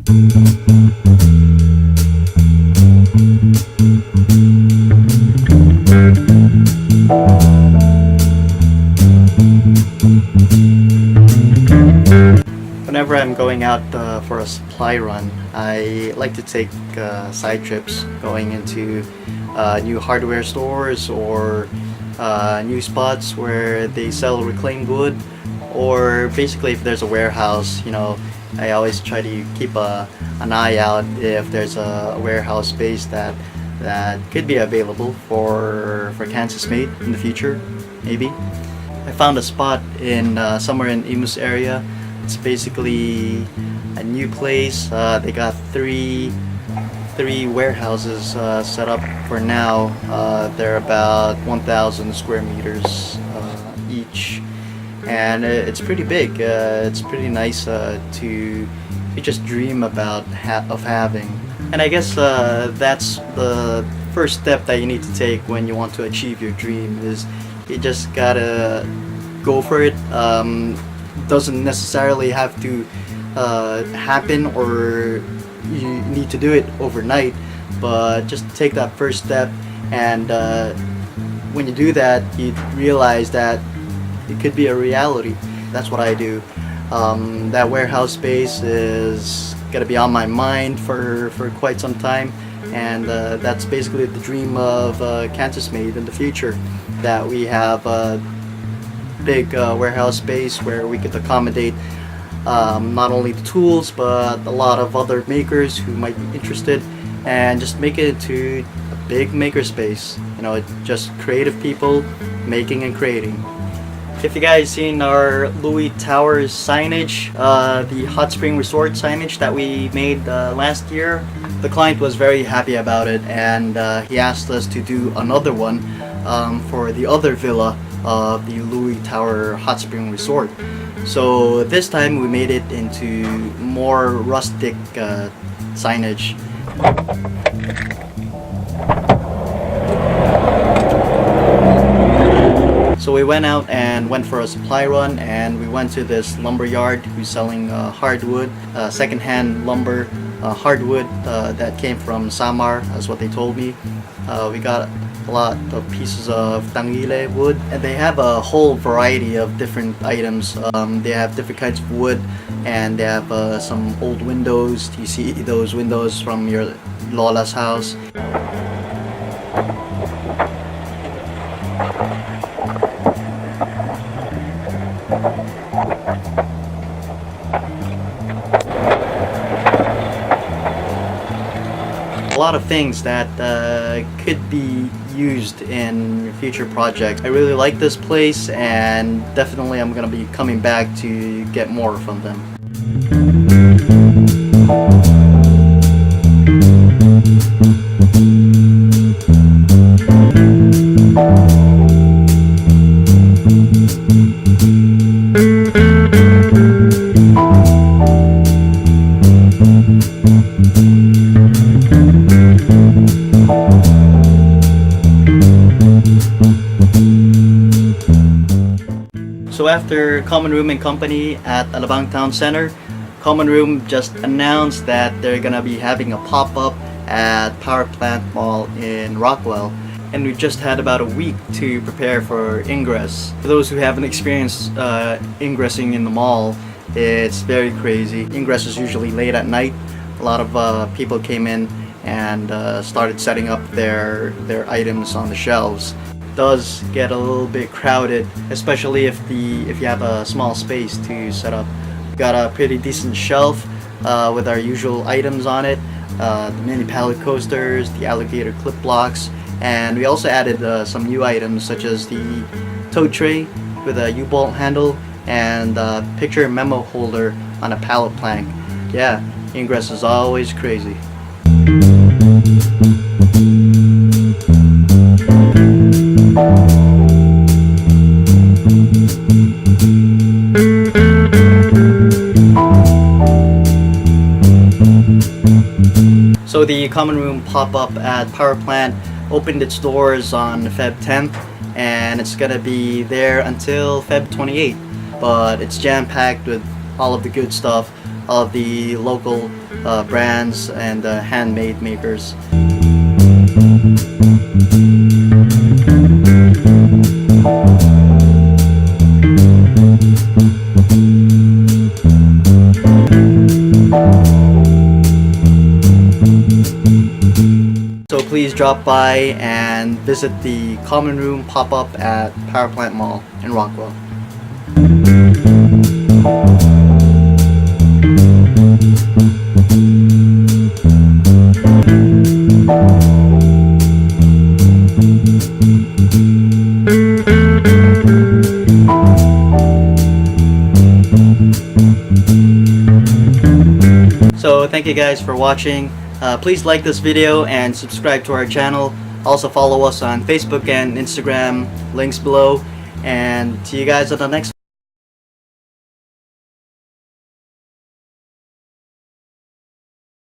Whenever I'm going out for a supply run, I like to take side trips going into new hardware stores or new spots where they sell reclaimed wood, or basically if there's a warehouse, I always try to keep an eye out if there's a warehouse space that could be available for KANSIS made in the future, maybe. I found a spot in somewhere in Imus area. It's basically a new place. They got three warehouses set up for now. They're about 1,000 square meters each, and it's pretty big. It's pretty nice to just dream about having. And I guess that's the first step that you need to take when you want to achieve your dream. Is you just gotta go for it. Doesn't necessarily have to happen, or you need to do it overnight, but just take that first step, and when you do that, you realize that it could be a reality. That's what I do. That warehouse space is gonna be on my mind for quite some time, and that's basically the dream of KANSIS Made in the future, that we have big warehouse space where we could accommodate not only the tools but a lot of other makers who might be interested, and just make it into a big maker space. Just creative people making and creating. If you guys seen our Louis Towers signage, the hot spring resort signage that we made last year, the client was very happy about it, and he asked us to do another one for the other villa of the Louis Tower Hot Spring Resort. So this time we made it into more rustic signage. So we went out and went for a supply run, and we went to this lumber yard who's selling hardwood, secondhand lumber, hardwood that came from Samar, that's what they told me. We got a lot of pieces of Tanguile wood, and they have a whole variety of different items. They have different kinds of wood, and they have some old windows. You see those windows from your Lola's house. A lot of things that could be used in future projects. I really like this place, and definitely I'm gonna be coming back to get more from them. So after Common Room and Company at Alabang Town Center, Common Room just announced that they're gonna be having a pop-up at Power Plant Mall in Rockwell. And we just had about a week to prepare for ingress. For those who haven't experienced ingressing in the mall, it's very crazy. Ingress is usually late at night. A lot of people came in and started setting up their items on the shelves. Does get a little bit crowded, especially if you have a small space to set up. We got a pretty decent shelf with our usual items on it, the mini pallet coasters, the alligator clip blocks, and we also added some new items such as the tote tray with a U-bolt handle and a picture memo holder on a pallet plank. Yeah, ingress is always crazy. So the Common Room pop-up at Power Plant opened its doors on Feb 10th, and it's gonna be there until Feb 28th. But it's jam-packed with all of the good stuff, all of the local brands and handmade makers. So please drop by and visit the common room pop-up at Power Plant Mall in Rockwell. So thank you guys for watching. Please like this video and subscribe to our channel. Also follow us on Facebook and Instagram, links below. And see you guys at the next one.